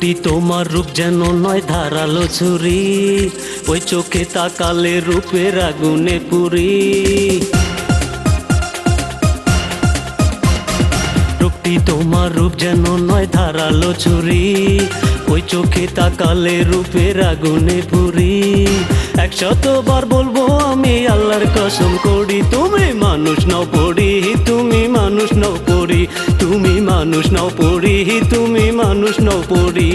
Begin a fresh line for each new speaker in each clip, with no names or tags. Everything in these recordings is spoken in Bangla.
রূপটি তোমার রূপ যেন নয় ধারালো ছুরি, ওই চোখে তাকালে রূপের আগুনে পুরি। রূপটি তোমার রূপ যেন নয় ধারালো ছুরি, ওই চোখে তাকালে রূপের আগুনে পুরি। 100বার বলবো আমি আল্লাহর কসম করি, তুমি মানুষ নও পড়ি, তুমি মানুষ নও পড়ি, তুমি মানুষ নও পড়ি, তুমি মানুষ নও পড়ি।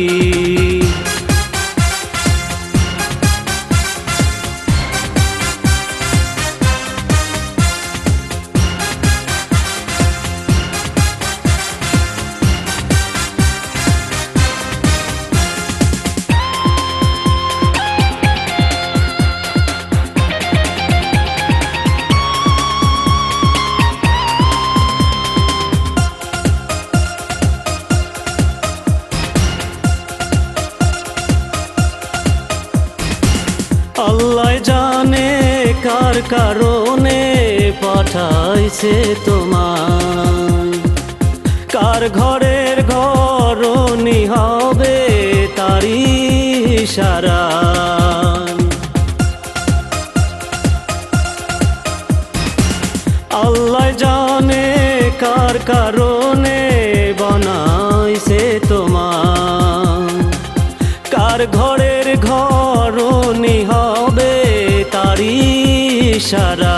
আল্লাহ জানে কার কারণে পাঠাইছে তোমায়, কার ঘরের ঘরণী হবে তারি ইশারা। আল্লাহ জানে কার কারণে বানাইছে তোমায়, কার ঘরের ঘরণী হবে তারি ইশারা।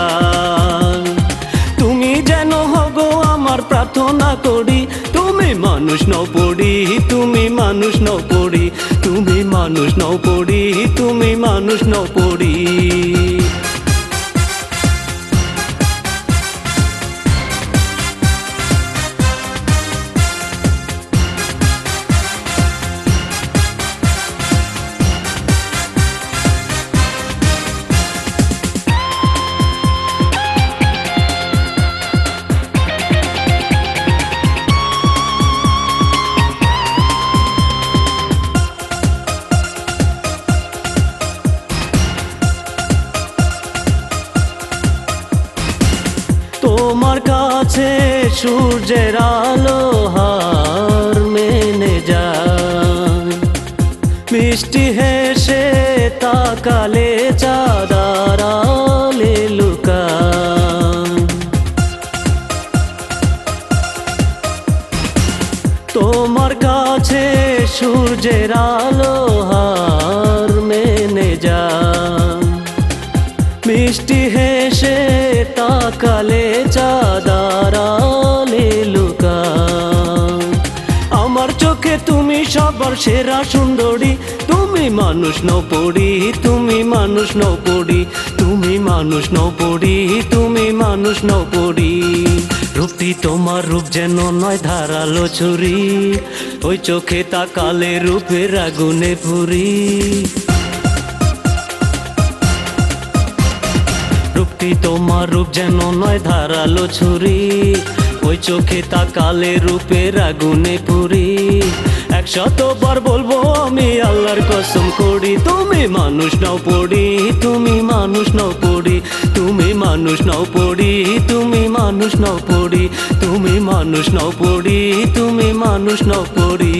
তুমি যেন হগো আমার প্রার্থনা করি, তুমি মানুষ নও পড়ি, তুমি মানুষ নও পড়ি, তুমি মানুষ নও পড়ি, তুমি মানুষ নও পড়ি। তোমার কাছে সূর্যের আলো হার মেনে যায়, মিষ্টি হেসে তাকালে চাঁদ আড়ালে লুকায়। তোমার কাছে সূর্যের আলো হার মেনে যায়, মিষ্টি হেসে তাকালে চাঁদ আড়ালে লুকায়। আমার চোখে তুমি সবার সেরা সুন্দরী, তুমি মানুষ নও পড়ি, তুমি মানুষ নও পড়ি, তুমি মানুষ নও পড়ি, তুমি মানুষ নও পড়ি। রূপটি তোমার রূপ যেন নয় ধারালো ছুরি, ওই চোখে তাকালে রূপের আগুনে পুরি। রূপটি তোমার রূপ যেন নয় ধারালো ছুরি, ওই চোখে তাকালে রূপের আগুনে পুরি। 100বার বলবো আমি আল্লাহর কসম করি, তুমি মানুষ নও পড়ি, তুমি মানুষ নও পড়ি, তুমি মানুষ নও পড়ি, তুমি মানুষ নও পড়ি, তুমি মানুষ নও পড়ি, তুমি মানুষ নও পড়ি।